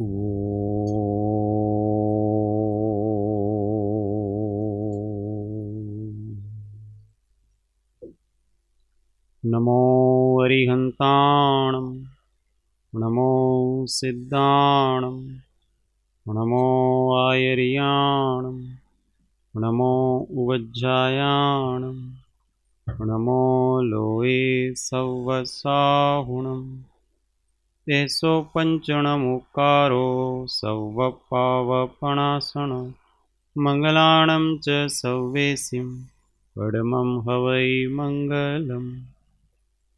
नमो अरिहन्ताणं नमो सिद्धाणं नमो आयर्याणं नमो उवज्जायाणं नमो लोये सव्वसाहुणं तेसो पञ्चणमुकारो सव्वपावपणासण मङ्गलाणं च सव्वेसिं परमं हवै मङ्गलम्।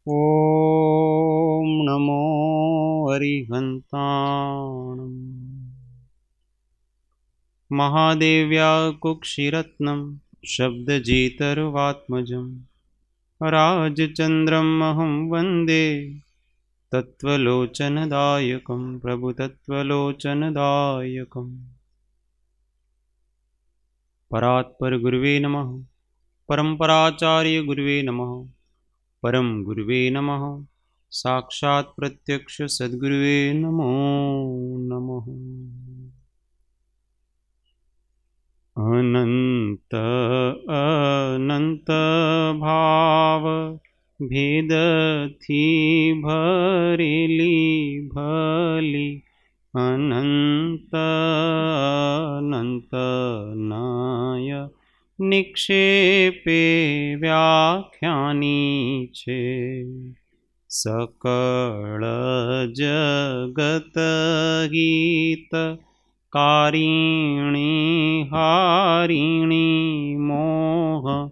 ॐ नमो अरिहन्ताणम्। महादेव्या कुक्षिरत्नं शब्दजितर्वात्मजं राजचन्द्रमहं वन्दे तत्त्वलोचनदायकं प्रभुतत्त्वलोचनदायकम्। परात्पर गुरुवे नमः। परम्पराचार्य गुरुवे नमः। परम गुरुवे नमः। साक्षात् प्रत्यक्ष सद्गुरुवे नमो नमः। अनंत अनंत भाव भेद थी भरेली भली अनंत अनंत नाय निक्षेपे व्याख्यानी छे सकल जगत गीत कारिणी हारिणी मोह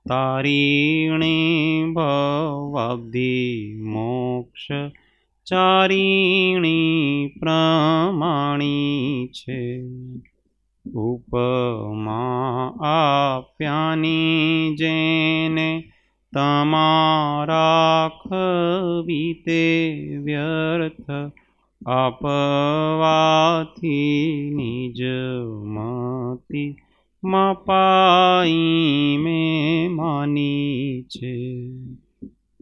तारिणी भवाब्धि मोक्ष चारिणी प्रमाणी छे उपमा आप्यानी जेने तमारा खवीते व्यर्थ आपवाथी निज मति मपाई में मानी छे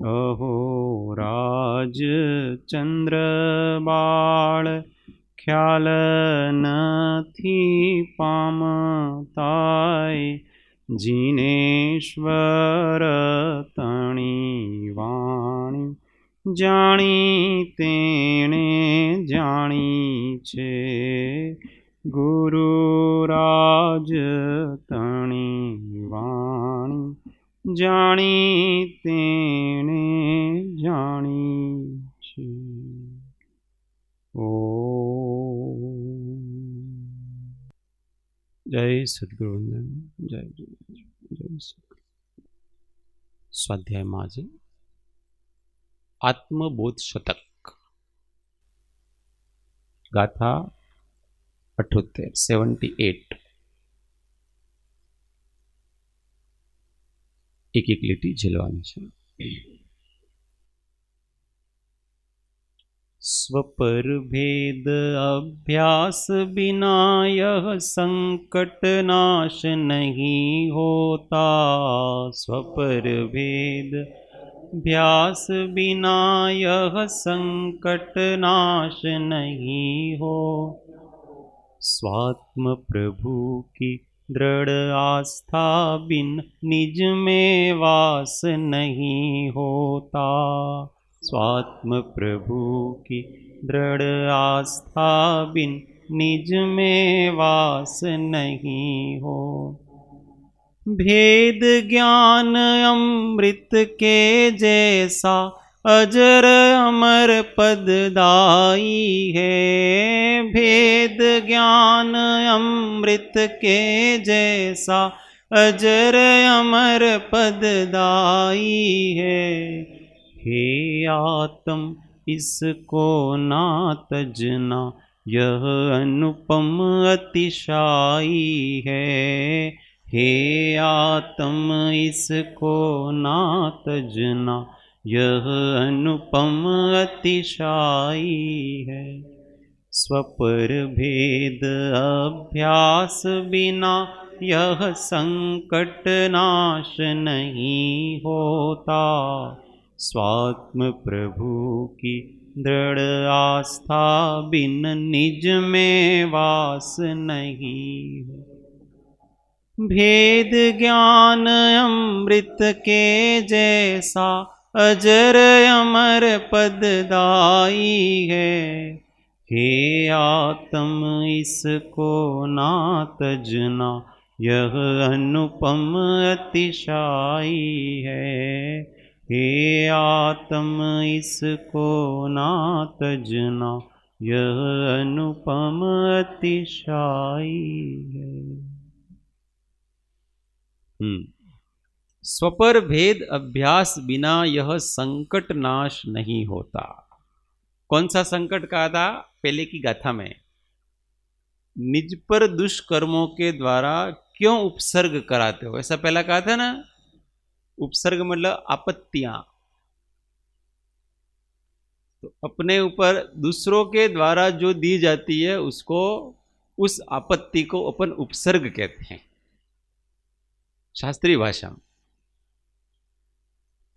अहो राज चंद्र बाळ ख्याल नथी पामताय जिनेश्वर तणी वाणी जाणी तेणे जाणी छे गुरुराज तणी वाणी जाणी तेणे जाणी छे। जय सद्गुरुवंदन। जय जय जय सद्गुरु। स्वाध्याय माझे आत्मबोध शतक गाथा 78 एक एक લીટી ઝીલવાની છે। स्वपर भेद अभ्यास बिना यह संकट नाश नहीं होता। स्वपर भेद अभ्यास बिना यह संकट नाश नहीं हो। स्वात्म प्रभु की दृढ़ आस्था बिन निज में वास नहीं होता। स्वात्म प्रभु की दृढ़ आस्था बिन निज में वास नहीं हो। भेद ज्ञान अमृत के जैसा अजर अमर पददाई है। भेद ज्ञान अमृत के जैसा अजर अमर पददाई है। हे आत्म इसको ना तजना यह अनुपम अतिशाई है। हे आत्म इसको ना तजना यह अनुपम अतिशाई है। स्वपर भेद अभ्यास बिना यह संकट नाश नहीं होता। स्वात्म प्रभु की दृढ़ आस्था बिन निज में वास नहीं। भेद ज्ञान अमृत के जैसा अजर अमर पददाई है। हे आत्म इसको ना तजना, यह अनुपम अतिशाई है। हे आत्म इसको ना तजना, यह अनुपम अतिशाई है। स्वपर भेद अभ्यास बिना यह संकट नाश नहीं होता। कौन सा संकट कहा था पहले की गाथा में? निज पर दुष्कर्मों के द्वारा क्यों उपसर्ग कराते हो, ऐसा पहला कहा था ना। उपसर्ग मतलब आपत्तियां। तो अपने ऊपर दूसरों के द्वारा जो दी जाती है उसको, उस आपत्ति को अपन उपसर्ग कहते हैं शास्त्रीय भाषा में।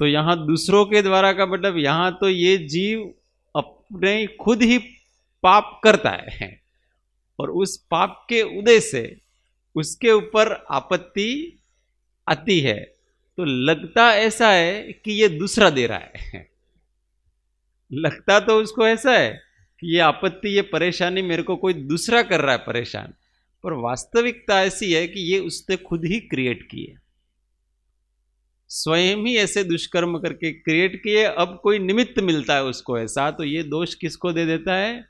तो यहां दूसरों के द्वारा का मतलब यहां तो ये जीव अपने खुद ही पाप करता है और उस पाप के उदय से उसके ऊपर आपत्ति आती है। तो लगता ऐसा है कि ये दूसरा दे रहा है। लगता तो उसको ऐसा है कि ये आपत्ति, ये परेशानी मेरे को कोई दूसरा कर रहा है परेशान, पर वास्तविकता ऐसी है कि ये उसने खुद ही क्रिएट की है। स्वयं ही ऐसे दुष्कर्म करके क्रिएट किए। अब कोई निमित्त मिलता है उसको ऐसा, तो ये दोष किसको दे देता है?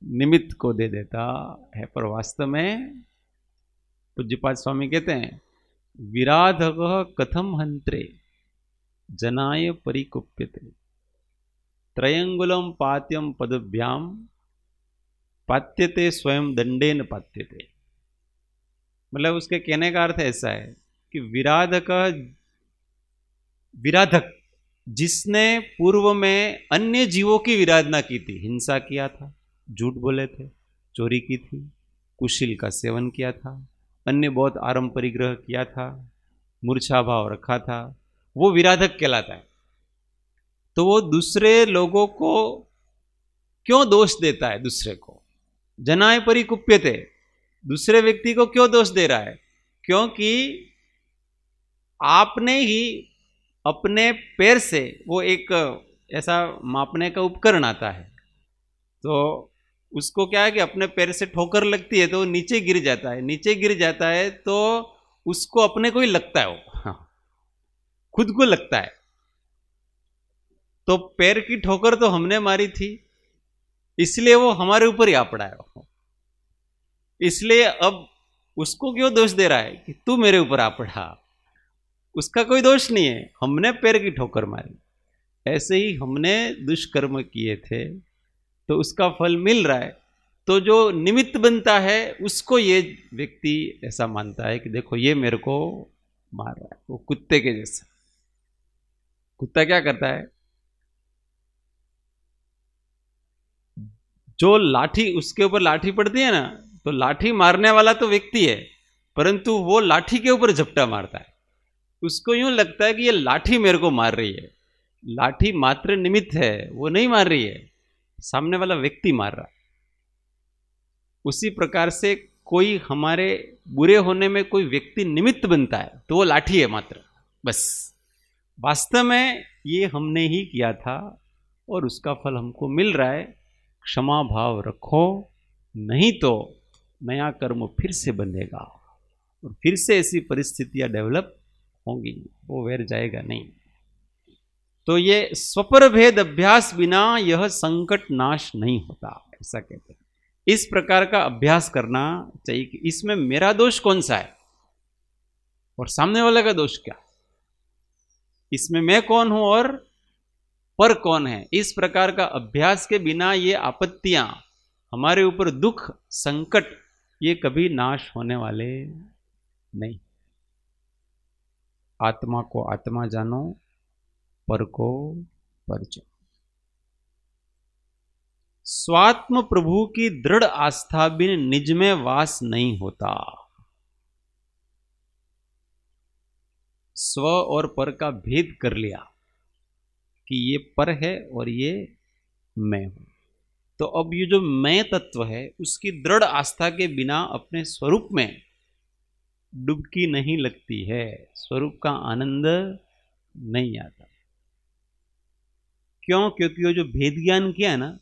निमित्त को दे देता है। पर वास्तव में पूज्यपाद स्वामी कहते हैं, विराधः कथम हंत्रे जनाय परिकुप्यते, त्रयंगुलम पात्यम पदभ्याम पात्यते स्वयं दंडेन पात्यते। मतलब उसके कहने का अर्थ ऐसा है कि विराधक जिसने पूर्व में अन्य जीवों की विराधना की थी, हिंसा किया था, झूठ बोले थे, चोरी की थी, कुशील का सेवन किया था, अन्य बहुत आरम परिग्रह किया था, मूर्छा भाव रखा था, वो विराधक कहलाता है। तो वो दूसरे लोगों को क्यों दोष देता है? दूसरे को जनाय परिकुप्यते, दूसरे व्यक्ति को क्यों दोष दे रहा है? क्योंकि आपने ही अपने पैर से, वो एक ऐसा मापने का उपकरण आता है, तो उसको क्या है कि अपने पैर से ठोकर लगती है तो वो नीचे गिर जाता है। नीचे गिर जाता है तो उसको अपने को ही लगता है, वो खुद को लगता है। तो पैर की ठोकर तो हमने मारी थी, इसलिए वो हमारे ऊपर ही आ पड़ा है। इसलिए अब उसको क्यों दोष दे रहा है कि तू मेरे ऊपर आ पड़ा? उसका कोई दोष नहीं है, हमने पैर की ठोकर मारी। ऐसे ही हमने दुष्कर्म किए थे तो उसका फल मिल रहा है। तो जो निमित्त बनता है उसको ये व्यक्ति ऐसा मानता है कि देखो ये मेरे को मार रहा है। वो कुत्ते के जैसा। कुत्ता क्या करता है? जो लाठी, उसके ऊपर लाठी पड़ती है ना, तो लाठी मारने वाला तो व्यक्ति है, परंतु वो लाठी के ऊपर झपटा मारता है। उसको यूं लगता है कि ये लाठी मेरे को मार रही है। लाठी मात्र निमित्त है, वो नहीं मार रही है, सामने वाला व्यक्ति मार रहा है। उसी प्रकार से कोई हमारे बुरे होने में कोई व्यक्ति निमित्त बनता है तो वो लाठी है मात्र, बस। वास्तव में ये हमने ही किया था और उसका फल हमको मिल रहा है। क्षमा भाव रखो, नहीं तो नया कर्म फिर से बनेगा और फिर से ऐसी परिस्थितियां डेवलप होंगी, वो वैर जाएगा नहीं। तो ये स्वपर भेद अभ्यास बिना यह संकट नाश नहीं होता, ऐसा कहते हैं। इस प्रकार का अभ्यास करना चाहिए कि इसमें मेरा दोष कौन सा है और सामने वाले का दोष क्या, इसमें मैं कौन हूं और पर कौन है। इस प्रकार का अभ्यास के बिना ये आपत्तियां, हमारे ऊपर दुख, संकट, ये कभी नाश होने वाले नहीं। आत्मा को आत्मा जानो, पर को पर जानो। स्वात्म प्रभु की दृढ़ आस्था बिन निज में वास नहीं होता। स्व और पर का भेद कर लिया कि ये पर है और ये मैं हूं। तो अब ये जो मैं तत्व है उसकी दृढ़ आस्था के बिना अपने स्वरूप में डुबकी नहीं लगती है, स्वरूप का आनंद नहीं आता। क्यों? क्योंकि वो जो भेद ज्ञान किया है ना,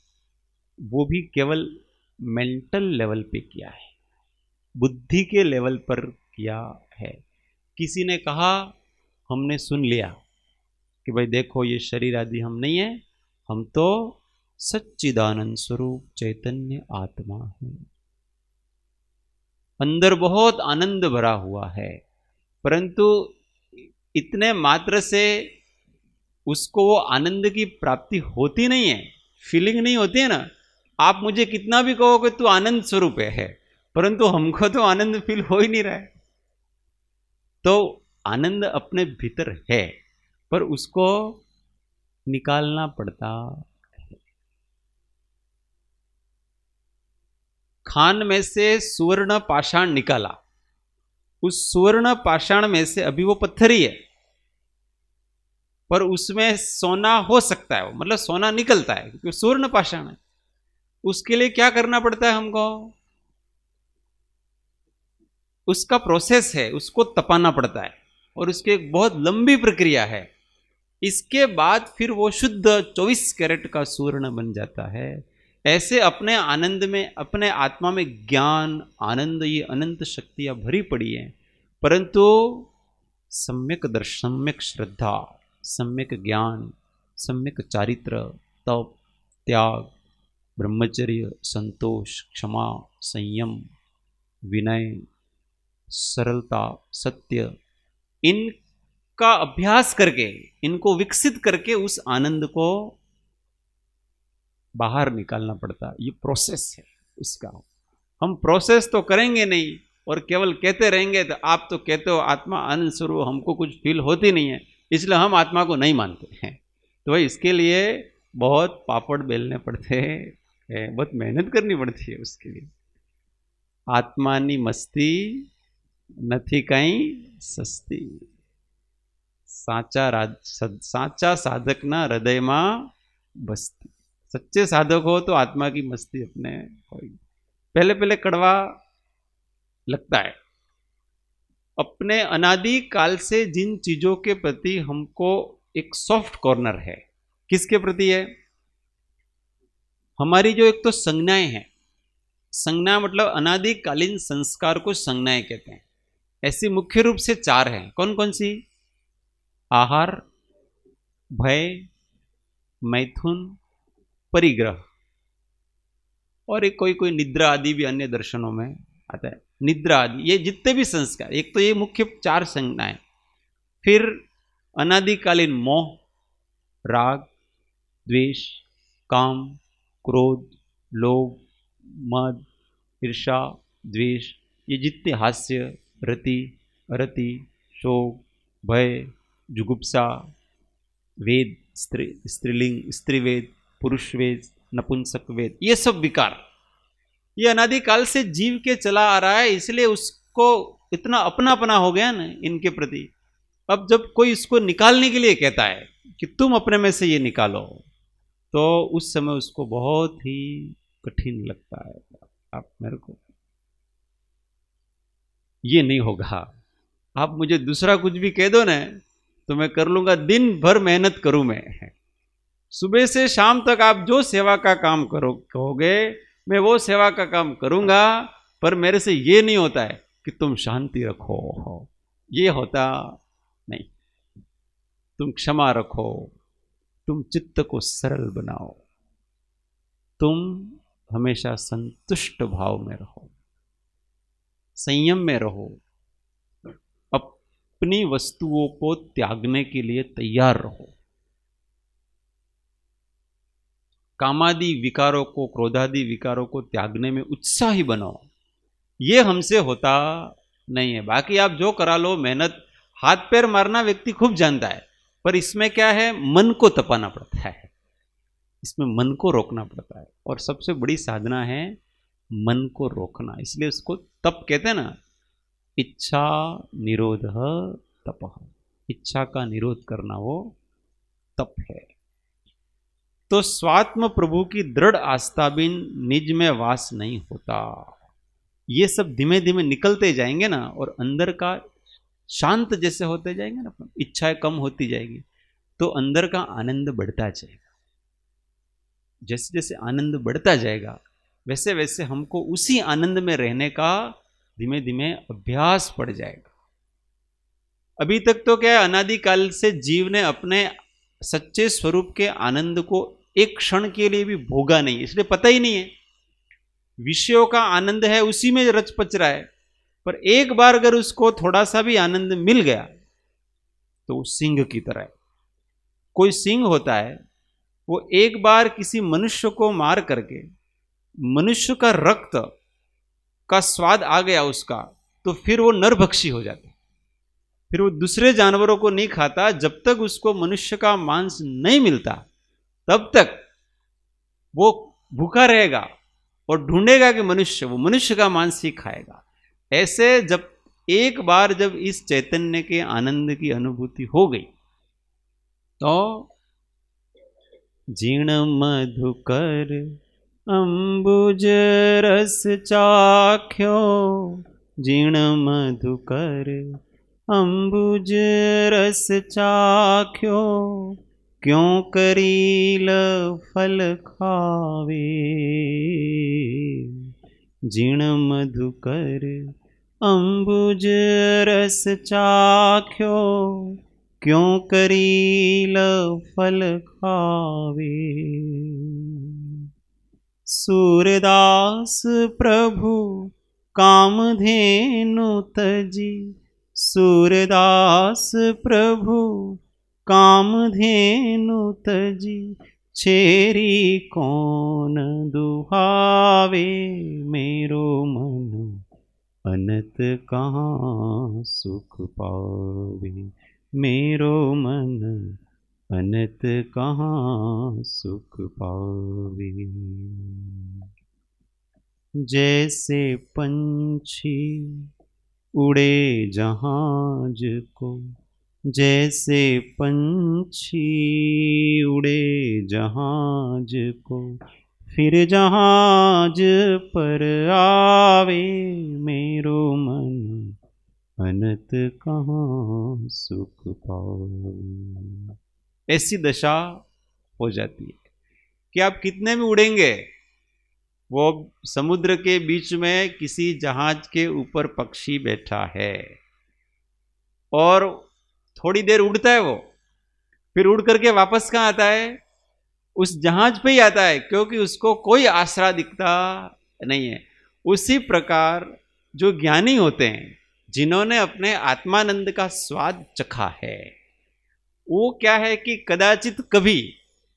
वो भी केवल मेंटल लेवल पे किया है, बुद्धि के लेवल पर किया है। किसी ने कहा, हमने सुन लिया कि भाई देखो ये शरीर आदि हम नहीं है, हम तो सच्चिदानंद स्वरूप चैतन्य आत्मा है, अंदर बहुत आनंद भरा हुआ है। परंतु इतने मात्र से उसको वो आनंद की प्राप्ति होती नहीं है, फीलिंग नहीं होती है ना। आप मुझे कितना भी कहो कि तू आनंद स्वरूप है, परंतु हमको तो आनंद फील हो ही नहीं रहा है। तो आनंद अपने भीतर है, पर उसको निकालना पड़ता है। खान में से सुवर्ण पाषाण निकाला, उस सुवर्ण पाषाण में से अभी वो पत्थर ही है, पर उसमें सोना हो सकता है, मतलब सोना निकलता है क्योंकि सुवर्ण पाषाण है। उसके लिए क्या करना पड़ता है हमको? उसका प्रोसेस है, उसको तपाना पड़ता है, और उसकी एक बहुत लंबी प्रक्रिया है। इसके बाद फिर वो शुद्ध 24 कैरेट का सुवर्ण बन जाता है। ऐसे अपने आनंद में, अपने आत्मा में ज्ञान, आनंद, ये अनंत शक्तियां भरी पड़ी हैं, परंतु सम्यक दर्शन, सम्यक श्रद्धा, सम्यक ज्ञान, सम्यक चारित्र, तप, त्याग, ब्रह्मचर्य, संतोष, क्षमा, संयम, विनय, सरलता, सत्य, इनका अभ्यास करके, इनको विकसित करके उस आनंद को बाहर निकालना पड़ता। ये प्रोसेस है इसका। हम प्रोसेस तो करेंगे नहीं और केवल कहते रहेंगे, तो आप तो कहते हो आत्मा आनंद स्वरूप, हमको कुछ फील होती नहीं है, इसलिए हम आत्मा को नहीं मानते हैं। तो भाई इसके लिए बहुत पापड़ बेलने पड़ते हैं, बहुत मेहनत करनी पड़ती है उसके लिए। आत्मानी मस्ती નથી કઈ સસ્તી, साचा साधकना हृदयમાં बसती। सच्चे साधक हो तो आत्मा की मस्ती अपने होगी। पहले पहले कड़वा लगता है। अपने अनादि काल से जिन चीजों के प्रति हमको एक सॉफ्ट कॉर्नर है, किसके प्रति है? हमारी जो एक तो संज्ञाएं हैं, संज्ञा मतलब अनादिकालीन संस्कार को संज्ञाएं कहते हैं। ऐसी मुख्य रूप से 4 हैं। कौन कौन सी? आहार, भय, मैथुन, परिग्रह, और एक कोई कोई निद्रा आदि भी अन्य दर्शनों में आता है। निद्रा आदि, ये जितने भी संस्कार, एक तो ये मुख्य 4 संज्ञाएं। फिर अनादिकालीन मोह, राग, द्वेष, काम, क्रोध, लोभ, मद, ईर्षा, द्वेष, ये जितने हास्य, रति, अरति, शोक, भय, जुगुप्सा, वेद, स्त्रीलिंग, स्त्रीवेद, पुरुष वेद, नपुंसक वेद, ये सब विकार, ये अनादिकाल से जीव के चला आ रहा है, इसलिए उसको इतना अपना अपना हो गया ना इनके प्रति। अब जब कोई इसको निकालने के लिए कहता है कि तुम अपने में से ये निकालो, तो उस समय उसको बहुत ही कठिन लगता है। आप मेरे को ये नहीं होगा, आप मुझे दूसरा कुछ भी कह दो ना तो मैं कर लूंगा, दिन भर मेहनत करूं मैं, सुबह से शाम तक आप जो सेवा का काम करो कहोगे मैं वो सेवा का काम करूंगा, पर मेरे से ये नहीं होता है कि तुम शांति रखो, ये होता नहीं। तुम क्षमा रखो, तुम चित्त को सरल बनाओ, तुम हमेशा संतुष्ट भाव में रहो, संयम में रहो, अपनी वस्तुओं को त्यागने के लिए तैयार रहो, कामादि विकारों को, क्रोधादि विकारों को त्यागने में उत्साही बनो। ये हमसे होता नहीं है। बाकी आप जो करा लो मेहनत, हाथ पैर मारना व्यक्ति खूब जानता है, पर इसमें क्या है, मन को तपाना पड़ता है, इसमें मन को रोकना पड़ता है, और सबसे बड़ी साधना है मन को रोकना। इसलिए उसको तप कहते हैं ना, इच्छा निरोध तप, इच्छा का निरोध करना वो तप है। तो स्वात्म प्रभु की दृढ़ आस्था बिन निज में वास नहीं होता। ये सब धीमे धीमे निकलते जाएंगे ना, और अंदर का शांत जैसे होते जाएंगे ना, इच्छाएं कम होती जाएगी, तो अंदर का आनंद बढ़ता जाएगा। जैसे जैसे आनंद बढ़ता जाएगा वैसे वैसे हमको उसी आनंद में रहने का धीमे धीमे अभ्यास पड़ जाएगा। अभी तक तो क्या है, अनादिकाल से जीव ने अपने सच्चे स्वरूप के आनंद को एक क्षण के लिए भी भोगा नहीं, इसलिए पता ही नहीं है। विषयों का आनंद है, उसी में रच पच रहा है, पर एक बार अगर उसको थोड़ा सा भी आनंद मिल गया तो वो सिंह की तरह है। कोई सिंह होता है, वो एक बार किसी मनुष्य को मार करके मनुष्य का रक्त का स्वाद आ गया उसका, तो फिर वो नरभक्षी हो जाता है। फिर वो दूसरे जानवरों को नहीं खाता, जब तक उसको मनुष्य का मांस नहीं मिलता तब तक वो भूखा रहेगा और ढूंढेगा कि वो मनुष्य का मांस ही खाएगा। ऐसे जब एक बार जब इस चैतन्य के आनंद की अनुभूति हो गई तो जीर्ण मधुकर अंबुज रस चाख्यो, जीर्ण मधुकर अंबुज रस चाख्यो, क्यों करील फल खावे। जीर्ण मधुकर अंबुज रस चाख्यो, क्यों करील फल खावे। सूरदास प्रभु कामधेनु तजी, सूरदास प्रभु कामधेनु तजी, छेरी कौन दुहावे। मेरो मन अनत कहाँ सुख पावे, मेरो मन अनत कहाँ सुख पावे। जैसे पंछी उड़े जहाज को, जैसे पंछी उड़े जहाज को, फिर जहाज पर आवे। मेरो मन अनत कहाँ सुख पावे। ऐसी दशा हो जाती है कि आप कितने भी उड़ेंगे, वो समुद्र के बीच में किसी जहाज के ऊपर पक्षी बैठा है और थोड़ी देर उड़ता है वो, फिर उड़ करके वापस कहाँ आता है, उस जहाज पे ही आता है, क्योंकि उसको कोई आसरा दिखता नहीं है। उसी प्रकार जो ज्ञानी होते हैं, जिन्होंने अपने आत्मानंद का स्वाद चखा है, वो क्या है कि कदाचित कभी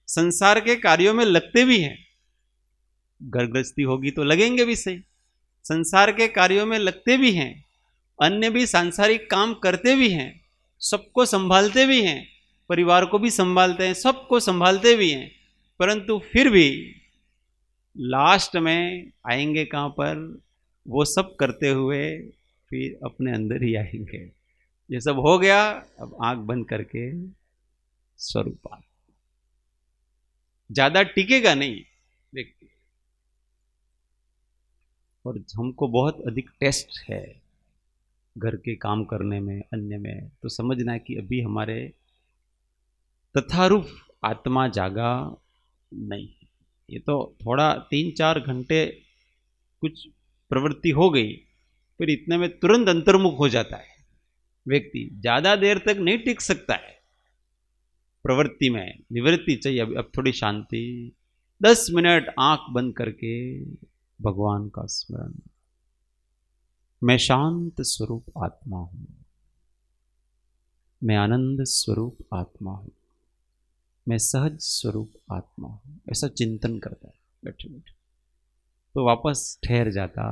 संसार के कार्यों में लगते भी हैं। घर गृहस्थी होगी तो लगेंगे भी सही, संसार के कार्यों में लगते भी हैं, अन्य भी सांसारिक काम करते भी हैं, सबको संभालते भी हैं, परिवार को भी संभालते हैं, सबको संभालते भी हैं, परंतु फिर भी लास्ट में आएंगे कहाँ पर, वो सब करते हुए फिर अपने अंदर ही आएंगे। ये सब हो गया, अब आंख बंद करके स्वरूप ज्यादा टिकेगा नहीं व्यक्ति। और हमको बहुत अधिक टेस्ट है घर के काम करने में, अन्य में, तो समझना है कि अभी हमारे तथारूप आत्मा जागा नहीं। ये तो थोड़ा 3-4 घंटे कुछ प्रवृत्ति हो गई, फिर इतने में तुरंत अंतर्मुख हो जाता है व्यक्ति, ज्यादा देर तक नहीं टिक सकता है प्रवृत्ति में। निवृत्ति चाहिए। अब थोड़ी शांति, 10 मिनट आंख बंद करके भगवान का स्मरण। मैं शांत स्वरूप आत्मा हूं, मैं आनंद स्वरूप आत्मा हूं, मैं सहज स्वरूप आत्मा हूं, ऐसा चिंतन करता है बैठे बैठे, तो वापस ठहर जाता,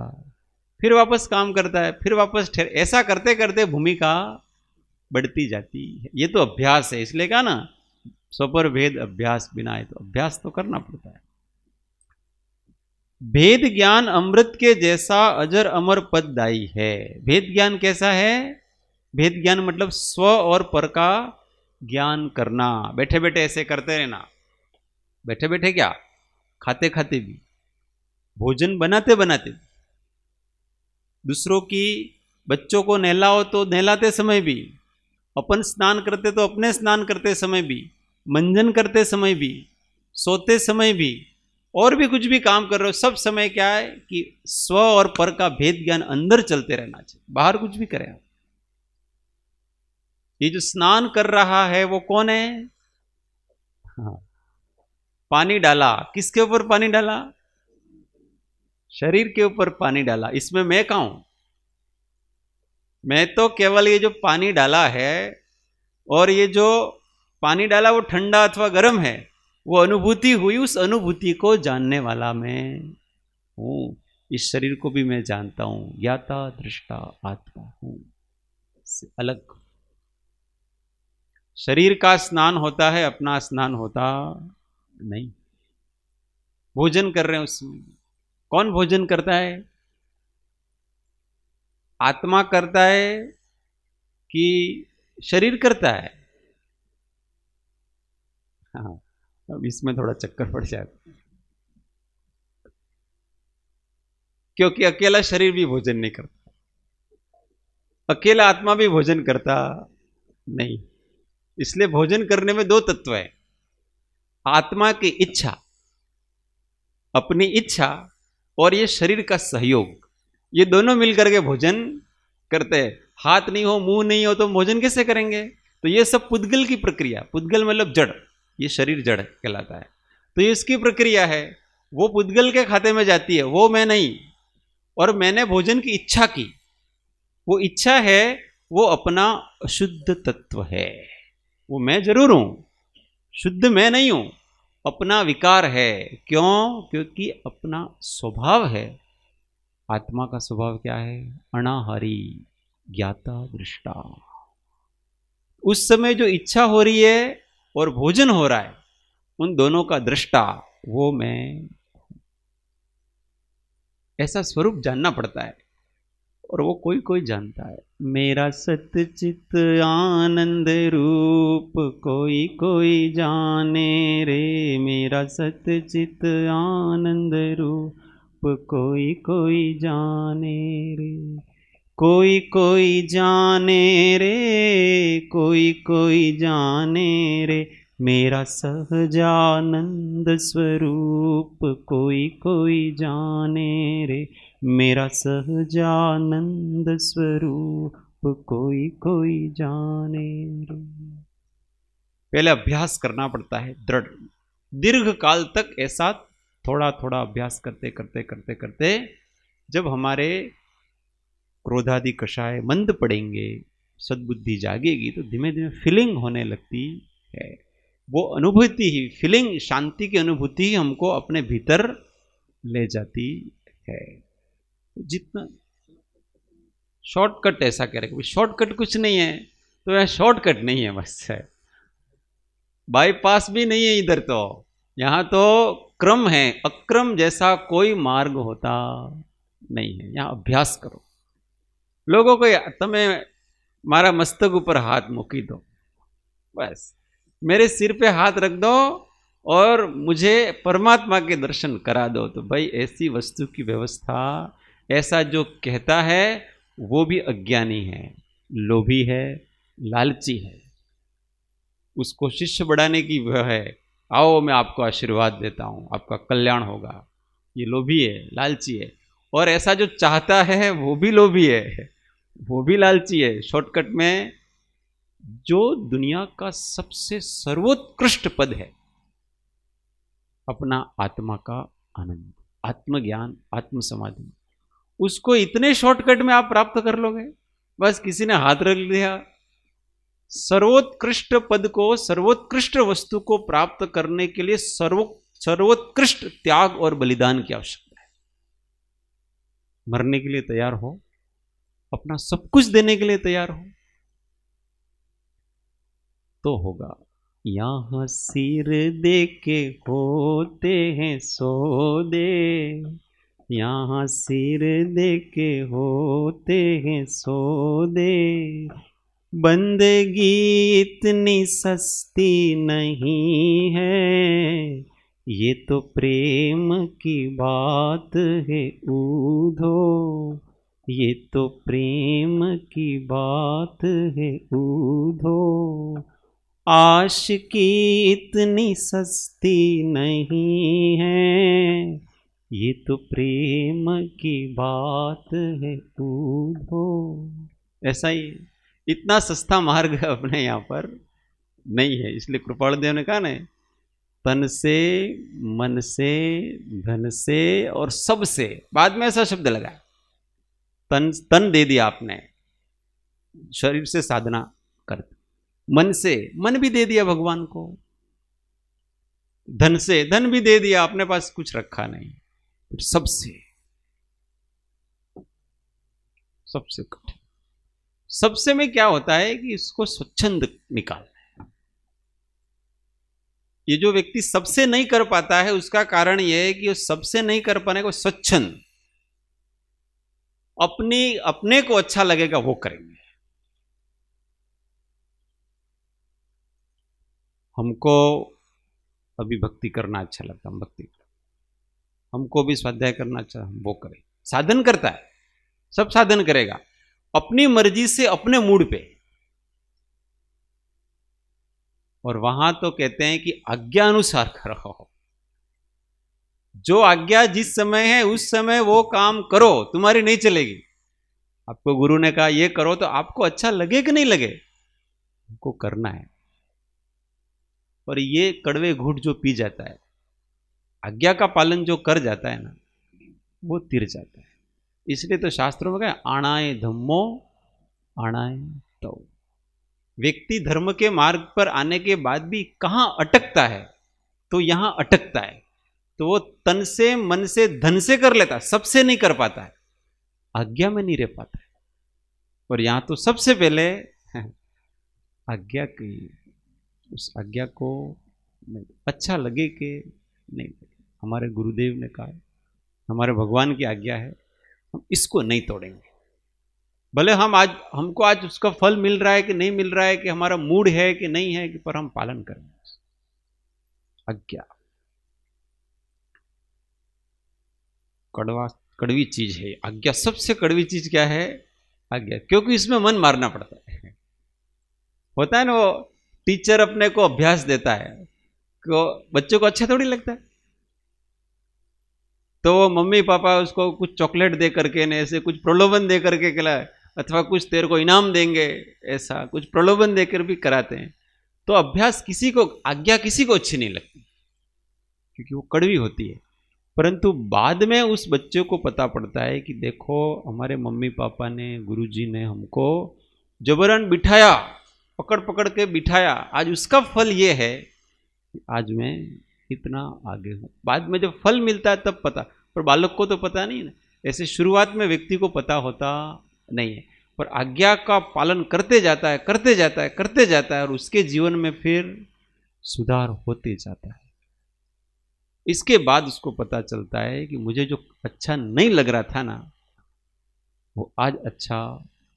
फिर वापस काम करता है, फिर वापस ठहर, ऐसा करते करते भूमिका बढ़ती जाती है। ये तो अभ्यास है, इसलिए कहा ना स्वपर भेद अभ्यास बिना है, तो अभ्यास तो करना पड़ता है। भेद ज्ञान अमृत के जैसा अजर अमर पददायी है। भेद ज्ञान कैसा है? भेद ज्ञान मतलब स्व और पर का ज्ञान करना, बैठे बैठे ऐसे करते रहना, बैठे बैठे क्या, खाते खाते भी, भोजन बनाते बनाते भी, दूसरों की बच्चों को नहलाओ तो नहलाते समय भी, अपन स्नान करते तो अपने स्नान करते समय भी, मंजन करते समय भी, सोते समय भी, और भी कुछ भी काम कर रहे हो, सब समय क्या है कि स्व और पर का भेद ज्ञान अंदर चलते रहना चाहिए, बाहर कुछ भी करें आप। ये जो स्नान कर रहा है वो कौन है? हाँ, पानी डाला, किसके ऊपर पानी डाला? शरीर के ऊपर पानी डाला। इसमें मैं कहां हूं? मैं तो केवल ये जो पानी डाला है, और ये जो पानी डाला वो ठंडा अथवा गर्म है, वो अनुभूति हुई, उस अनुभूति को जानने वाला मैं हूं। इस शरीर को भी मैं जानता हूं, ज्ञाता दृष्टा आत्मा हूं, अलग। शरीर का स्नान होता है, अपना स्नान होता नहीं। भोजन कर रहे हैं, उसमें कौन भोजन करता है? आत्मा करता है कि शरीर करता है? हाँ, अब इसमें थोड़ा चक्कर पड़ जाता, क्योंकि अकेला शरीर भी भोजन नहीं करता, अकेला आत्मा भी भोजन करता नहीं। इसलिए भोजन करने में दो तत्व है, आत्मा की इच्छा, अपनी इच्छा, और ये शरीर का सहयोग, ये दोनों मिलकर के भोजन करते हैं। हाथ नहीं हो, मुंह नहीं हो, तो भोजन कैसे करेंगे? तो ये सब पुद्गल की प्रक्रिया, पुद्गल मतलब जड़, ये शरीर जड़ कहलाता है, तो ये इसकी प्रक्रिया है। वो पुद्गल के खाते में जाती है, वो मैं नहीं। और मैंने भोजन की इच्छा की, वो इच्छा है, वो अपना अशुद्ध तत्व है। वो मैं जरूर हूं, शुद्ध मैं नहीं हूं, अपना विकार है। क्यों? क्योंकि अपना स्वभाव है। आत्मा का स्वभाव क्या है? अनाहारी, ज्ञाता दृष्टा। उस समय जो इच्छा हो रही है और भोजन हो रहा है, उन दोनों का दृष्टा वो मैं। ऐसा स्वरूप जानना पड़ता है, और वो कोई कोई जानता है। मेरा सतचित आनंद रूप कोई कोई जाने रे, मेरा सतचित आनंद रूप कोई कोई जाने रे, कोई कोई जाने रे, कोई कोई जाने रे, मेरा सहजानंद स्वरूप कोई कोई जाने रे, मेरा सहजानंद स्वरूप कोई कोई जाने रे। पहले अभ्यास करना पड़ता है दृढ़, दीर्घ काल तक ऐसा थोड़ा थोड़ा अभ्यास करते करते करते करते, जब हमारे क्रोधादि कषाय मंद पड़ेंगे, सद्बुद्धि जागेगी, तो धीमे धीमे फीलिंग होने लगती है। वो अनुभूति ही, फीलिंग, शांति की अनुभूति ही हमको अपने भीतर ले जाती है। जितना शॉर्टकट, ऐसा कह रहे, शॉर्टकट कुछ नहीं है, तो यह शॉर्टकट नहीं है, बस है, बाईपास भी नहीं है इधर, तो यहां तो क्रम है, अक्रम जैसा कोई मार्ग होता नहीं है। यहां अभ्यास करो। लोगों को तमे मारा मस्तक ऊपर हाथ मूकी दो, बस मेरे सिर पे हाथ रख दो और मुझे परमात्मा के दर्शन करा दो, तो भाई ऐसी वस्तु की व्यवस्था, ऐसा जो कहता है वो भी अज्ञानी है, लोभी है, लालची है। उसको शिष्य बढ़ाने की वह है, आओ मैं आपको आशीर्वाद देता हूं, आपका कल्याण होगा, ये लोभी है, लालची है। और ऐसा जो चाहता है वो भी लोभी है, वो भी लालची है। शॉर्टकट में जो दुनिया का सबसे सर्वोत्कृष्ट पद है, अपना आत्मा का आनंद, आत्मज्ञान, आत्म समाधि, उसको इतने शॉर्टकट में आप प्राप्त कर लोगे। बस किसी ने हाथ रख दिया, सर्वोत्कृष्ट पद को, सर्वोत्कृष्ट वस्तु को प्राप्त करने के लिए सर्वोत्कृष्ट त्याग और बलिदान की आवश्यकता है। मरने के लिए तैयार हो, अपना सब कुछ देने के लिए तैयार हो, तो होगा। यहां सिर दे के होते हैं सौदे, यहां सिर दे के होते हैं सौदे, बंदगी इतनी सस्ती नहीं है, ये तो प्रेम की बात है ऊधो, ये तो प्रेम की बात है ऊधो, आशिकी इतनी सस्ती नहीं है, ये तो प्रेम की बात है ऊधो। ऐसा ही इतना सस्ता मार्ग अपने यहाँ पर नहीं है, इसलिए कृपाल देव ने कहा ना, तन से, मन से, धन से और सब से, बाद में ऐसा शब्द लगा, तन दे दिया आपने, शरीर से साधना कर, मन से, मन भी दे दिया भगवान को, धन से, धन भी दे दिया, अपने पास कुछ रखा नहीं, सबसे, सबसे कठिन, सबसे में क्या होता है कि इसको स्वच्छंद निकालना है। ये जो व्यक्ति सबसे नहीं कर पाता है उसका कारण यह है कि वो सबसे नहीं कर पाने को स्वच्छंद, अपने को अच्छा लगेगा वो करेंगे। हमको अभी भक्ति करना अच्छा लगता, हम भक्ति करें, हमको भी स्वाध्याय करना अच्छा, हम वो करें। साधन करता है, सब साधन करेगा अपनी मर्जी से, अपने मूड पे, और वहां तो कहते हैं कि आज्ञा अनुसार करो, जो आज्ञा जिस समय है उस समय वो काम करो, तुम्हारी नहीं चलेगी। आपको गुरु ने कहा ये करो, तो आपको अच्छा लगे कि नहीं लगे, हमको करना है। और ये कड़वे घूंट जो पी जाता है, आज्ञा का पालन जो कर जाता है ना, वो तिर जाता है। इसलिए तो शास्त्रों में कहा आणाए धम्मो आणाए तो, व्यक्ति धर्म के मार्ग पर आने के बाद भी कहां अटकता है, तो यहां अटकता है, तो वो तन से, मन से, धन से कर लेता, सबसे नहीं कर पाता है, आज्ञा में नहीं रह पाता है। और यहां तो सबसे पहले आज्ञा की, उस आज्ञा को अच्छा लगे कि नहीं लगे, हमारे गुरुदेव ने कहा, हमारे भगवान की आज्ञा है, हम इसको नहीं तोड़ेंगे। भले हमको आज उसका फल मिल रहा है कि नहीं मिल रहा है, कि हमारा मूड है कि नहीं है, कि पर हम पालन करेंगे। आज्ञा कड़वी चीज है आज्ञा, सबसे कड़वी चीज क्या है, आज्ञा, क्योंकि इसमें मन मारना पड़ता है। होता है ना, वो टीचर अपने को अभ्यास देता है, तो बच्चों को अच्छा थोड़ी लगता है, तो वो मम्मी पापा उसको कुछ चॉकलेट दे करके ने, ऐसे कुछ प्रलोभन दे करके खिलाए, अथवा कुछ तेरे को इनाम देंगे, ऐसा कुछ प्रलोभन देकर भी कराते हैं। तो अभ्यास किसी को, आज्ञा किसी को अच्छी नहीं लगती, क्योंकि वो कड़वी होती है। परंतु बाद में उस बच्चे को पता पड़ता है कि देखो हमारे मम्मी पापा ने, गुरुजी ने हमको जबरन बिठाया, पकड़ पकड़ के बिठाया, आज उसका फल ये है कि आज मैं इतना आगे हूं। बाद में जब फल मिलता है तब पता, पर बालक को तो पता नहीं ना, ऐसे शुरुआत में व्यक्ति को पता होता नहीं है, पर आज्ञा का पालन करते जाता है, करते जाता है, करते जाता है, और उसके जीवन में फिर सुधार होते जाता है। इसके बाद उसको पता चलता है कि मुझे जो अच्छा नहीं लग रहा था ना, वो आज अच्छा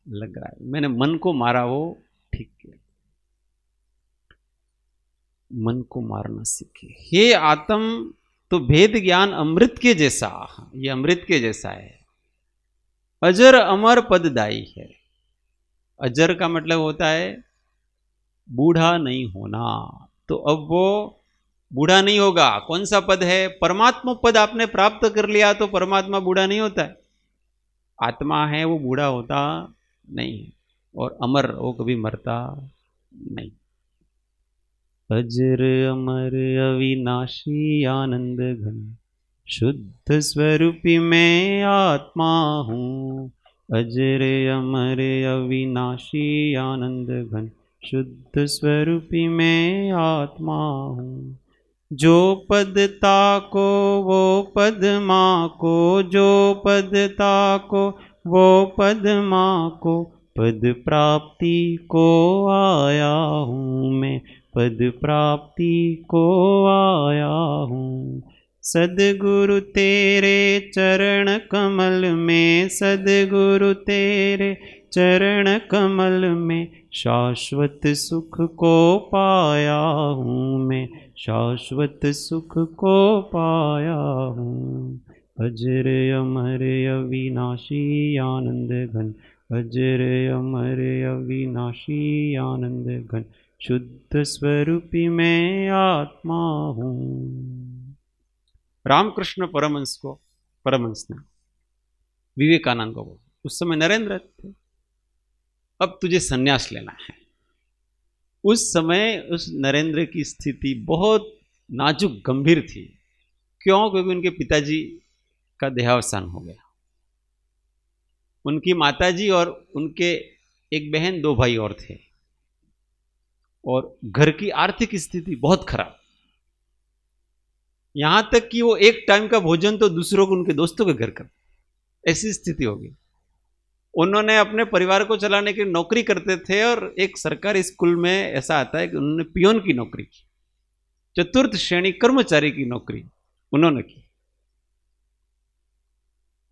लग रहा है, मैंने मन को मारा, वो ठीक है। मन को मारना सीखे। हे आत्म तो भेद ज्ञान अमृत के जैसा, ये अमृत के जैसा है, अजर अमर पददाई है। अजर का मतलब होता है बूढ़ा नहीं होना, तो अब वो बूढ़ा नहीं होगा। कौन सा पद है, परमात्मा पद आपने प्राप्त कर लिया तो परमात्मा बूढ़ा नहीं होता है, आत्मा है वो बूढ़ा होता नहीं है, और अमर वो कभी मरता नहीं। अजर अमर अविनाशी आनंद घन, शुद्ध स्वरूपी मैं आत्मा हूँ। अजर अमर अविनाशी आनंद घन, शुद्ध स्वरूपी मैं आत्मा हूँ। जो पद ताको वो पद माँ को, जो पद ताको वो पद माँ को, पद प्राप्ति को आया हूँ मैं, पद प्राप्ति को आया हूँ। सदगुरु तेरे चरण कमल में, सदगुरु तेरे चरण कमल में, शाश्वत सुख को पाया हूँ मैं, शाश्वत सुख को पाया हूँ। अजर अमर अविनाशी आनंद घन, अजर अमर अविनाशी आनंद घन, शुद्ध स्वरूपी मैं आत्मा हूँ। रामकृष्ण परमहंस ने विवेकानंद को, उस समय नरेंद्र थे, अब तुझे संन्यास लेना है। उस समय उस नरेंद्र की स्थिति बहुत नाजुक गंभीर थी। क्यों? क्योंकि उनके पिताजी का देहावसान हो गया। उनकी माताजी और उनके एक बहन, 2 भाई और थे, और घर की आर्थिक स्थिति बहुत खराब, यहां तक कि वो एक टाइम का भोजन तो दूसरों को, उनके दोस्तों के घर कर, ऐसी स्थिति हो गई। उन्होंने अपने परिवार को चलाने की नौकरी करते थे, और एक सरकारी स्कूल में ऐसा आता है कि उन्होंने पियोन की नौकरी की, 4th श्रेणी कर्मचारी की नौकरी उन्होंने की।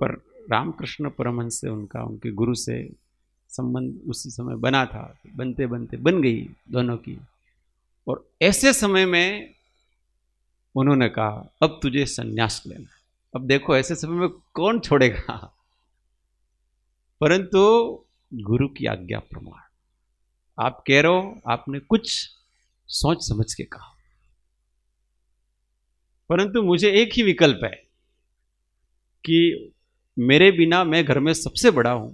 पर रामकृष्ण परमहंस से उनके गुरु से संबंध उसी समय बना था, बनते बनते बन गई दोनों की। और ऐसे समय में उन्होंने कहा अब तुझे संन्यास लेना। अब देखो ऐसे समय में कौन छोड़ेगा, परंतु गुरु की आज्ञा प्रमाण, आप कह रहे हो, आपने कुछ सोच समझ के कहा, परंतु मुझे एक ही विकल्प है कि मेरे बिना, मैं घर में सबसे बड़ा हूं,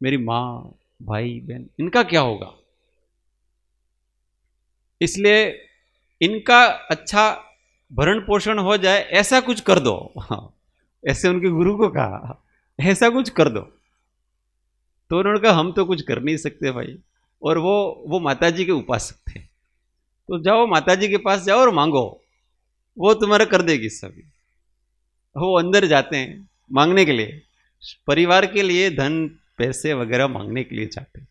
मेरी मां, भाई, बहन, इनका क्या होगा, इसलिए इनका अच्छा भरण पोषण हो जाए, ऐसा कुछ कर दो। ऐसे उनके गुरु को कहा, ऐसा कुछ कर दो। तो उन्होंने कहा हम तो कुछ कर नहीं सकते भाई, और वो माताजी के उपासक थे, तो जाओ माताजी के पास जाओ और मांगो, वो तुम्हारा कर देगी सभी। वो अंदर जाते हैं मांगने के लिए, परिवार के लिए धन पैसे वगैरह मांगने के लिए जाते,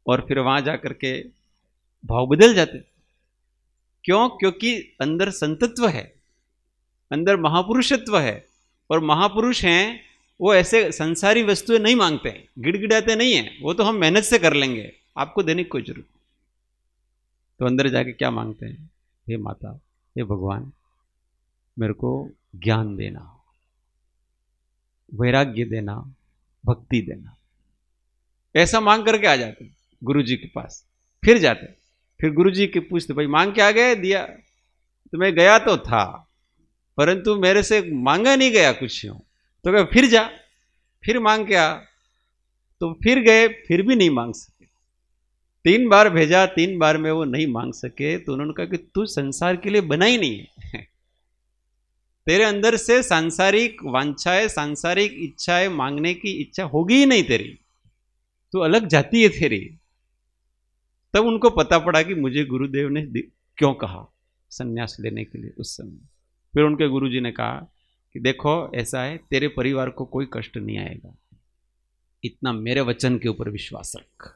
और फिर वहां जाकर के भाव बदल जाते। क्यों? क्योंकि अंदर संतत्व है, अंदर महापुरुषत्व है, और महापुरुष हैं वो ऐसे संसारी वस्तुएं नहीं मांगते हैं, गिड़गिड़ाते नहीं हैं, वो तो हम मेहनत से कर लेंगे, आपको देने की कोई जरूरत नहीं। तो अंदर जाके क्या मांगते हैं? हे माता, हे भगवान, मेरे को ज्ञान देना, वैराग्य देना, भक्ति देना, ऐसा मांग करके आ जाते गुरु जी के पास। फिर जाते, फिर गुरु जी के पूछते, भाई मांग के आ गए? दिया? तो मैं गया तो था, परंतु मेरे से मांगा नहीं गया कुछ यूं। तो कहा फिर जा, फिर मांग के आ। तो फिर गए, फिर भी नहीं मांग सके। 3 बार भेजा, 3 बार में वो नहीं मांग सके। तो उन्होंने कहा कि तू संसार के लिए बना ही नहीं है, तेरे अंदर से सांसारिक वांछाएं, सांसारिक इच्छाएं मांगने की इच्छा होगी ही नहीं तेरी, तो अलग जाती है तेरी। तब उनको पता पड़ा कि मुझे गुरुदेव ने क्यों कहा संन्यास लेने के लिए उस समय। फिर उनके गुरुजी ने कहा कि देखो ऐसा है, तेरे परिवार को कोई कष्ट नहीं आएगा, इतना मेरे वचन के ऊपर विश्वास रख।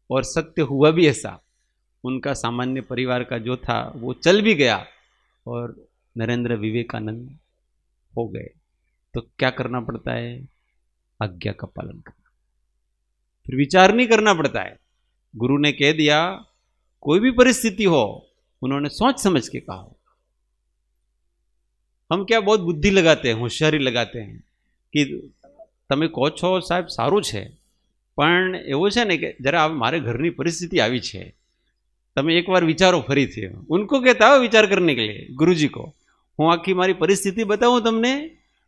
और सत्य हुआ भी ऐसा, उनका सामान्य परिवार का जो था वो चल भी गया और नरेंद्र विवेकानंद हो गए। तो क्या करना पड़ता है? आज्ञा का पालन करना, फिर विचार नहीं करना पड़ता है। गुरु ने कह दिया, कोई भी परिस्थिति हो, उन्होंने सोच समझ के कहा। हम क्या बहुत बुद्धि लगाते हैं, होशियारी लगाते हैं कि તમે કહો છો સાહેબ સારું છે, પણ એવું છે ને કે જરા મારે ઘરની પરિસ્થિતિ આવી છે, તમે એકવાર વિચારો ફરીથી। उनको कहता हो विचार करने के लिए गुरुजी को, હું આખી મારી પરિસ્થિતિ बताऊं તમને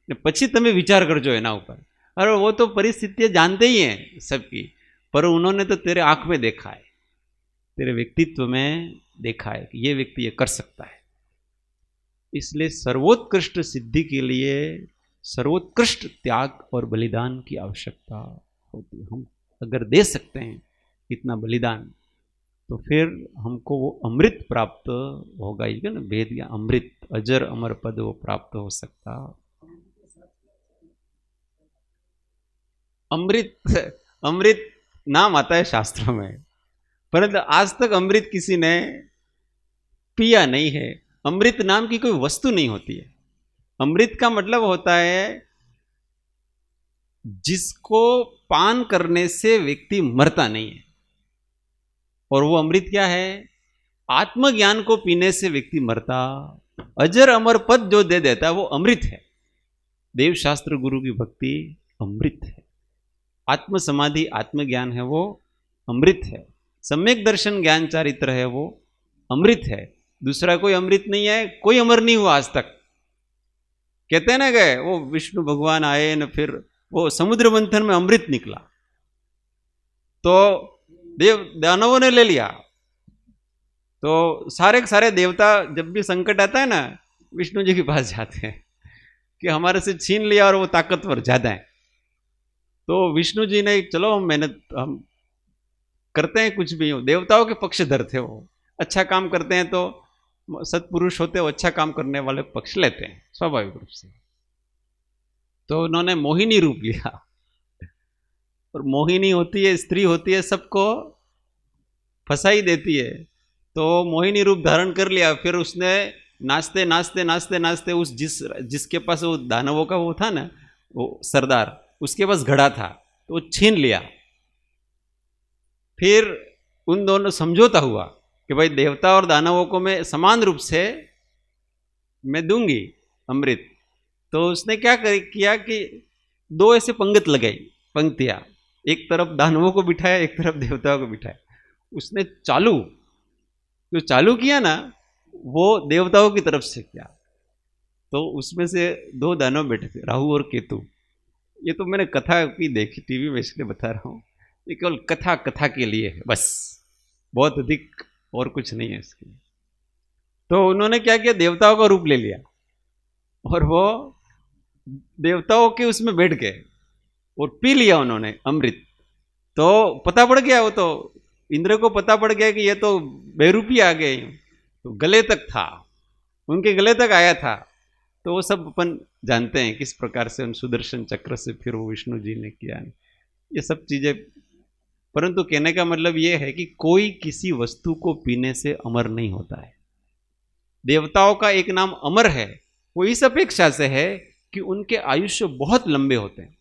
ને પછી તમે विचार करजो એના ऊपर। अरे वो तो परिस्थितियां जानते ही हैं सबकी, पर उन्होंने तो तेरे आंख में देखा है, तेरे व्यक्तित्व में देखा है कि ये व्यक्ति ये कर सकता है। इसलिए सर्वोत्कृष्ट सिद्धि के लिए सर्वोत्कृष्ट त्याग और बलिदान की आवश्यकता होती है। हम अगर दे सकते हैं इतना बलिदान, तो फिर हमको वो अमृत प्राप्त होगा ही ना, वेद या अमृत, अजर अमर पद वो प्राप्त हो सकता। अमृत, अमृत नाम आता है शास्त्रों में, परंतु आज तक अमृत किसी ने पिया नहीं है। अमृत नाम की कोई वस्तु नहीं होती है। अमृत का मतलब होता है जिसको पान करने से व्यक्ति मरता नहीं है। और वो अमृत क्या है? आत्मज्ञान को पीने से व्यक्ति मरता, अजर अमर पद जो दे देता वो अमृत है। देव शास्त्र गुरु की भक्ति अमृत है। आत्म समाधि आत्मज्ञान है वो अमृत है। सम्यक दर्शन ज्ञान चारित्र है वो अमृत है। दूसरा कोई अमृत नहीं है, कोई अमर नहीं हुआ आज तक। कहते हैं ना गए वो विष्णु भगवान आए न फिर वो समुद्र मंथन में अमृत निकला तो देव दानवों ने ले लिया। तो सारे के सारे देवता जब भी संकट आता है ना विष्णु जी के पास जाते हैं कि हमारे से छीन लिया और वो ताकतवर ज्यादा है। तो विष्णु जी ने चलो हम मेहनत हम करते हैं, कुछ भी हो, देवताओं के पक्षधर थे वो, अच्छा काम करते हैं तो सत्पुरुष होते वो अच्छा काम करने वाले पक्ष लेते हैं स्वाभाविक रूप से। तो उन्होंने मोहिनी रूप लिया और मोहिनी होती है, स्त्री होती है, सबको फंसाई देती है। तो मोहिनी रूप धारण कर लिया। फिर उसने नाचते नाचते नाचते नाचते उस जिसके पास वो दानवों का वो था ना वो सरदार, उसके पास घड़ा था तो वो छीन लिया। फिर उन दोनों समझौता हुआ कि भाई देवता और दानवों को मैं समान रूप से मैं दूंगी अमृत। तो उसने क्या किया कि दो ऐसे पंगत लगाई, पंक्तियां, एक तरफ दानवों को बिठाया एक तरफ देवताओं को बिठाया। उसने जो चालू किया ना वो देवताओं की तरफ से किया। तो उसमें से दो दानव बैठे थे, राहु और केतु। ये तो मैंने कथा की देखी टीवी में इसलिए बता रहा हूँ, ये केवल कथा के लिए है बस, बहुत अधिक और कुछ नहीं है इसके। तो उन्होंने क्या किया, देवताओं का रूप ले लिया और वो देवताओं के उसमें बैठ गए और पी लिया उन्होंने अमृत। तो पता पड़ गया, वो तो इंद्र को पता पड़ गया कि ये तो बेरूपी आ गए, तो गले तक था, उनके गले तक आया था। तो वो सब अपन जानते हैं किस प्रकार से उन सुदर्शन चक्र से फिर वो विष्णु जी ने किया, ये सब चीजें। परंतु कहने का मतलब ये है कि कोई किसी वस्तु को पीने से अमर नहीं होता है। देवताओं का एक नाम अमर है, वो इस अपेक्षा से है कि उनके आयुष्य बहुत लंबे होते हैं,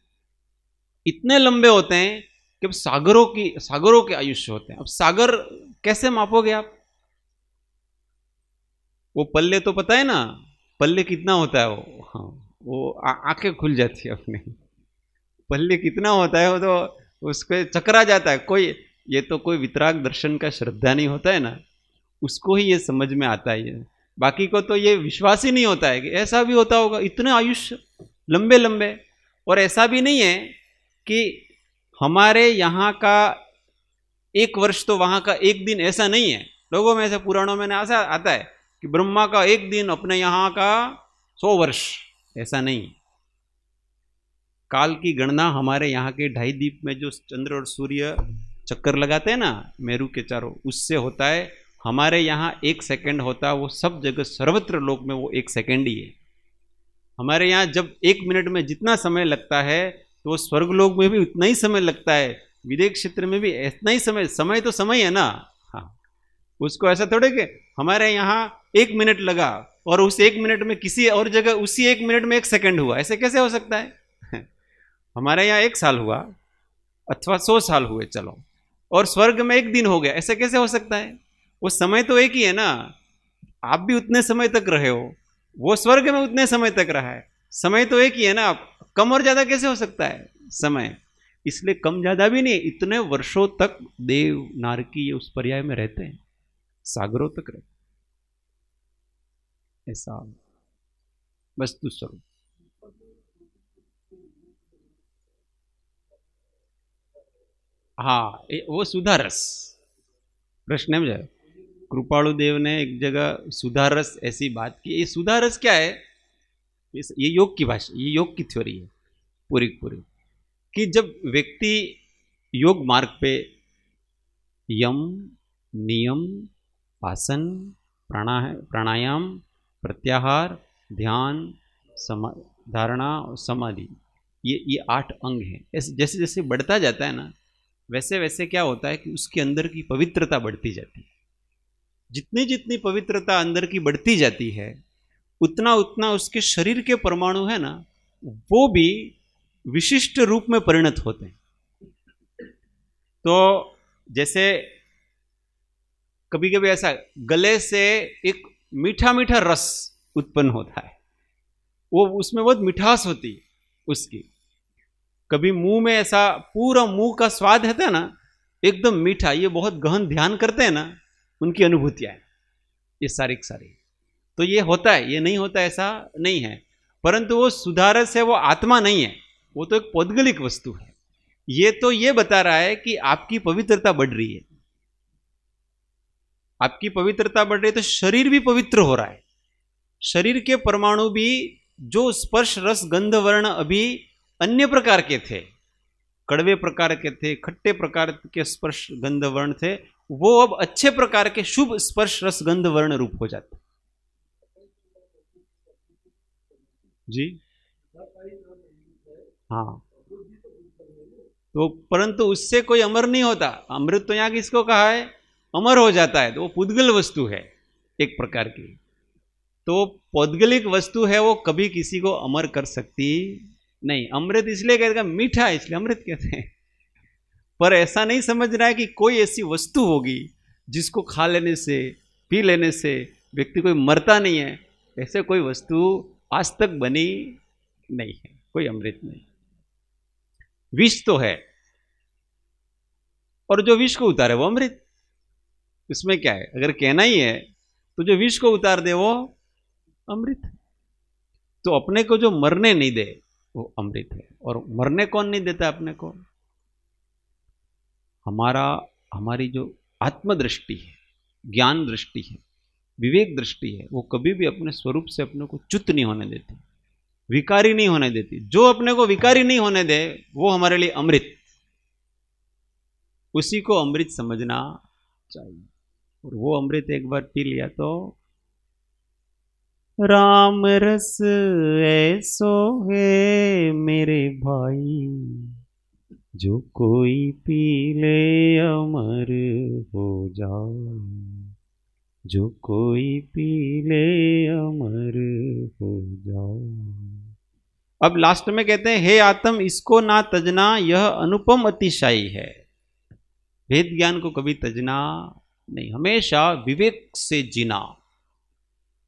इतने लंबे होते हैं कि अब सागरों के आयुष्य होते हैं। अब सागर कैसे मापोगे आप? वो पल्ले तो पता है ना, पल्ले कितना होता है वो, हाँ, वो आंखें खुल जाती है अपने, पल्ले कितना होता है वो तो उसको चकरा जाता है। ये तो कोई वितराग दर्शन का श्रद्धा नहीं होता है ना, उसको ही ये समझ में आता है। बाकी को तो ये विश्वास ही नहीं होता है कि ऐसा भी होता होगा, इतने आयुष्य लंबे लंबे। और ऐसा भी नहीं है कि हमारे यहाँ का 1 वर्ष तो वहाँ का 1 दिन, ऐसा नहीं है। लोगों में ऐसे पुराणों में ऐसा आता है कि ब्रह्मा का 1 दिन अपने यहाँ का 100 वर्ष, ऐसा नहीं। काल की गणना हमारे यहाँ के 2.5 द्वीप में जो चंद्र और सूर्य चक्कर लगाते हैं ना मेरू के चारों, उससे होता है। हमारे यहाँ 1 सेकंड होता है, वो सब जगह सर्वत्र लोक में वो 1 सेकंड ही है। हमारे यहाँ जब 1 मिनट में जितना समय लगता है तो स्वर्गलोक में भी उतना ही समय लगता है, विदेश क्षेत्र में भी इतना ही समय तो समय है ना। हाँ, उसको ऐसा थोड़े कि हमारे यहाँ 1 मिनट लगा और उस 1 मिनट में किसी और जगह उसी 1 मिनट में 1 सेकंड हुआ, ऐसे कैसे हो सकता है? हमारे यहाँ 1 साल हुआ अथवा 100 साल हुए चलो, और स्वर्ग में 1 दिन हो गया, ऐसे कैसे हो सकता है? वो समय तो एक ही है ना। आप भी उतने समय तक रहे हो, वो स्वर्ग में उतने समय तक रहा है, समय तो एक ही है ना। कम और ज्यादा कैसे हो सकता है समय? इसलिए कम ज्यादा भी नहीं, इतने वर्षों तक देव नारकी उस पर्याय में रहते हैं, सागरों तक रहते, ऐसा वस्तु स्वरूप। हाँ, वो सुधारस प्रश्न है मुझे। कृपाणु देव ने एक जगह सुधारस ऐसी बात की। ये सुधारस क्या है? ये योग की भाषा, ये योग की थ्योरी है पूरी पूरी, कि जब व्यक्ति योग मार्ग पे यम, नियम, आसन, प्राणायाम, प्रत्याहार, ध्यान, धारणा और समाधि, ये 8 अंग हैं। जैसे जैसे बढ़ता जाता है ना, वैसे वैसे क्या होता है कि उसके अंदर की पवित्रता बढ़ती जाती है। जितनी जितनी पवित्रता अंदर की बढ़ती जाती है, उतना उतना उसके शरीर के परमाणु है ना, वो भी विशिष्ट रूप में परिणत होते हैं। तो जैसे कभी कभी ऐसा गले से एक मीठा मीठा रस उत्पन्न होता है, वो उसमें बहुत मिठास होती है उसकी। कभी मुंह में ऐसा पूरा मुंह का स्वाद रहता है ना, एकदम मीठा, ये बहुत गहन ध्यान करते हैं ना, उनकी अनुभूतियां हैं ये सारी सारी। तो ये होता है, ये नहीं होता ऐसा नहीं है, परंतु वो सुधारस है, वो आत्मा नहीं है, वो तो एक पौद्गलिक वस्तु है। ये तो ये बता रहा है कि आपकी पवित्रता बढ़ रही है, आपकी पवित्रता बढ़ रही है तो शरीर भी पवित्र हो रहा है। शरीर के परमाणु भी जो स्पर्श रस गंध वर्ण अभी अन्य प्रकार के थे, कड़वे प्रकार के थे, खट्टे प्रकार के स्पर्श गंध वर्ण थे, वो अब अच्छे प्रकार के शुभ स्पर्श रस गंध वर्ण रूप हो जाते जी। हाँ, तो परंतु उससे कोई अमर नहीं होता। अमृत तो यहां किसको कहा है? अमर हो जाता है, तो वो पुद्गल वस्तु है एक प्रकार की। तो पौद्गलिक वस्तु है, वो कभी किसी को अमर कर सकती नहीं। अमृत इसलिए कहते हैं, मीठा है इसलिए अमृत कहते हैं। पर ऐसा नहीं समझना है कि कोई ऐसी वस्तु होगी जिसको खा लेने से, पी लेने से व्यक्ति कोई मरता नहीं है। ऐसे कोई वस्तु आज तक बनी नहीं है, कोई अमृत नहीं। विष तो है, और जो विष को उतारे वो अमृत। इसमें क्या है? अगर कहना ही है तो जो विष को उतार दे वो अमृत। तो अपने को जो मरने नहीं दे वो अमृत है। और मरने कौन नहीं देता अपने को? हमारी जो आत्मदृष्टि है, ज्ञान दृष्टि है, विवेक दृष्टि है, वो कभी भी अपने स्वरूप से अपने को च्युत नहीं होने देती, विकारी नहीं होने देती। जो अपने को विकारी नहीं होने दे वो हमारे लिए अमृत, उसी को अमृत समझना चाहिए। और वो अमृत एक बार पी लिया तो राम रस ऐसो है मेरे भाई, जो कोई पी ले अमर हो जाए, जो कोई पी ले अमर हो जाए। अब लास्ट में कहते हैं, हे आत्म इसको ना तजना, यह अनुपम अतिशाई है। वेद ज्ञान को कभी तजना नहीं, हमेशा विवेक से जीना।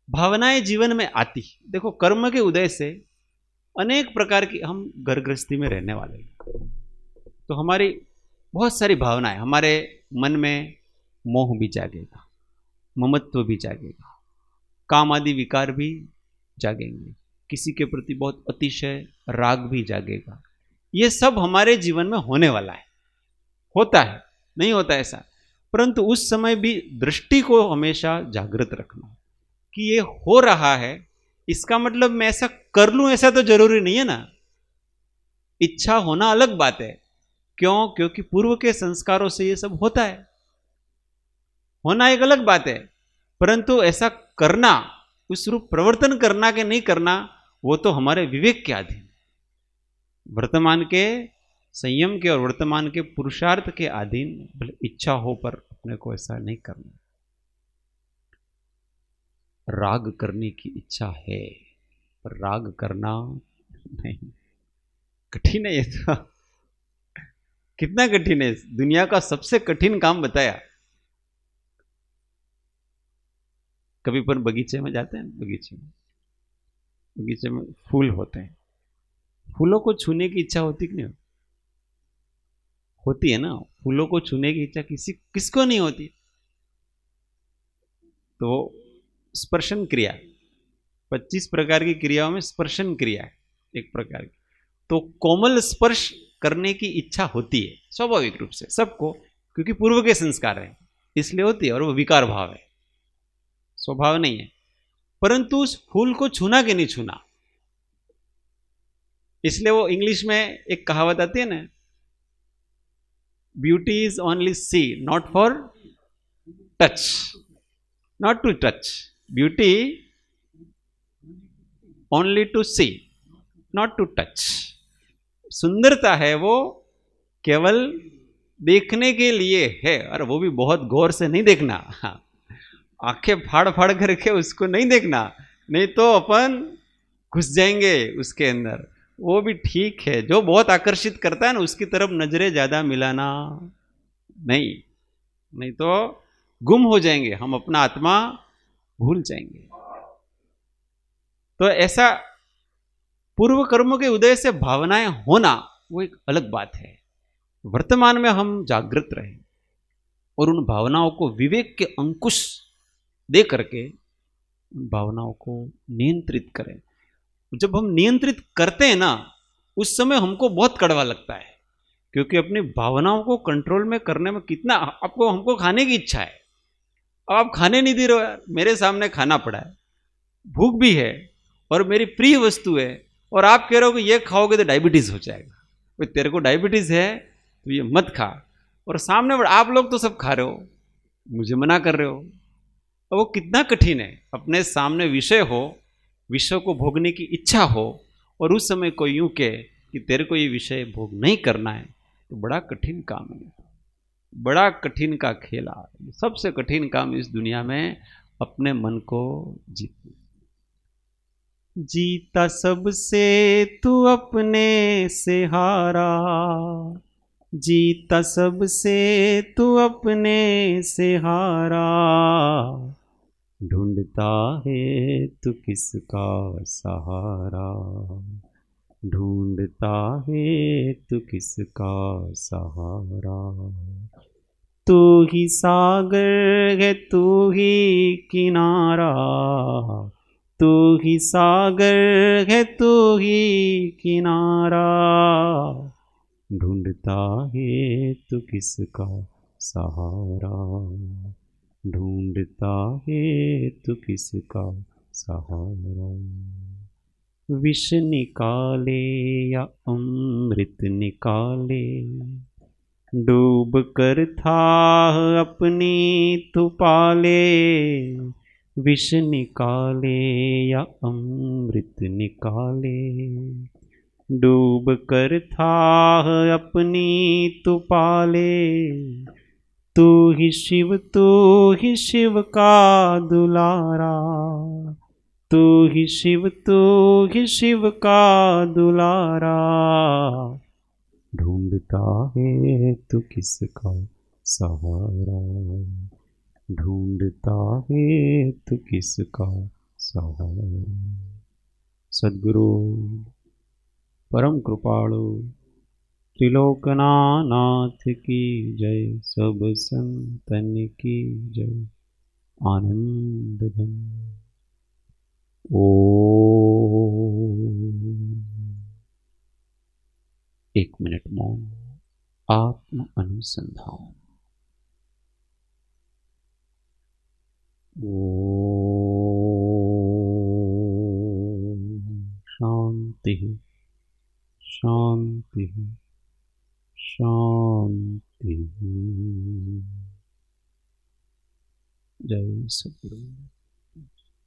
भावनाएं जीवन में आती, देखो कर्म के उदय से अनेक प्रकार की, हम घर गृहस्थी में रहने वाले, तो हमारी बहुत सारी भावनाएं, हमारे मन में मोह भी जागेगा, ममत्व भी जागेगा, काम आदि विकार भी जागेंगे, किसी के प्रति बहुत अतिशय राग भी जागेगा। ये सब हमारे जीवन में होने वाला है, होता है, नहीं होता ऐसा। परंतु उस समय भी दृष्टि को हमेशा जागृत रखना कि ये हो रहा है, इसका मतलब मैं ऐसा कर लूं ऐसा तो जरूरी नहीं है ना। इच्छा होना अलग बात है, क्यों? क्योंकि पूर्व के संस्कारों से ये सब होता है, होना एक अलग बात है। परंतु ऐसा करना, उस रूप प्रवर्तन करना कि नहीं करना, वो तो हमारे विवेक के अधीन, वर्तमान के संयम के और वर्तमान के पुरुषार्थ के अधीन। भले इच्छा हो पर अपने को ऐसा नहीं करना। राग करने की इच्छा है पर राग करना नहीं, कठिन है ये तो। कितना कठिन है, दुनिया का सबसे कठिन काम बताया। कभी पर बगीचे में जाते हैं, बगीचे में फूल होते हैं, फूलों को छूने की इच्छा होती कि नहीं होती है ना? फूलों को छूने की इच्छा किसको नहीं होती? तो स्पर्शन क्रिया, 25 प्रकार की क्रियाओं में स्पर्शन क्रिया है एक प्रकार की। तो कोमल स्पर्श करने की इच्छा होती है स्वाभाविक रूप से सबको, क्योंकि पूर्व के संस्कार हैं इसलिए होती है, और वो विकार भाव है, स्वभाव नहीं है। परंतु उस फूल को छूना कि नहीं छूना, इसलिए वो इंग्लिश में एक कहावत आती है ना, beauty is only see not for touch, not to touch, beauty only to see not to touch. सुंदरता है वो केवल देखने के लिए है, और वो भी बहुत गौर से नहीं देखना, आंखें फाड़ फाड़ करके उसको नहीं देखना, नहीं तो अपन घुस जाएंगे उसके अंदर। वो भी ठीक है, जो बहुत आकर्षित करता है ना उसकी तरफ नजरें ज्यादा मिलाना नहीं, नहीं तो गुम हो जाएंगे, हम अपना आत्मा भूल जाएंगे। तो ऐसा पूर्व कर्मों के उदय से भावनाएं होना वो एक अलग बात है। वर्तमान में हम जागृत रहें और उन भावनाओं को विवेक के अंकुश दे करके उन भावनाओं को नियंत्रित करें। जब हम नियंत्रित करते हैं ना, उस समय हमको बहुत कड़वा लगता है, क्योंकि अपनी भावनाओं को कंट्रोल में करने में कितना आपको, हमको खाने की इच्छा है, अब आप खाने नहीं दे रहे हो यार, मेरे सामने खाना पड़ा है, भूख भी है और मेरी प्रिय वस्तु है, और आप कह रहे हो कि ये खाओगे तो डायबिटीज हो जाएगा, भाई तेरे को डायबिटीज है तो ये मत खा, और सामने आप लोग तो सब खा रहे हो, मुझे मना कर रहे हो। अब वो कितना कठिन है, अपने सामने विषय हो, विषय को भोगने की इच्छा हो, और उस समय कोई यूं कहे कि तेरे को ये विषय भोग नहीं करना है, तो बड़ा कठिन काम है, बड़ा कठिन का खेला। सबसे कठिन काम इस दुनिया में अपने मन को जीतना। जीता सबसे तू अपने से हारा, जीता सबसे तू अपने से हारा, ढूंढता है तू किसका सहारा, ढूंढता है तू किसका सहारा। तू ही सागर है तू ही किनारा, तू ही सागर है तू ही किनारा, ढूंढता है तू किसका सहारा, ढूंढता है तू किसका सहारा। विष निकाले या अमृत निकाले, डूब कर था अपनी तू पाले, विष निकाले या अमृत निकाले, डूब कर था अपनी तू पाले, तू ही शिव का दुलारा, तू ही शिव का दुलारा, ढूंढता है तू किसका सहारा, ढूंढता है तू किसका सहारा। सद्गुरु परम कृपालु त्रिलोकनाथ की जय, सब संतन की जय, आनंद घन। एक मिनट मौन, आत्म अनुसंधान। शांति शांति शांति। जय सद्गुरु।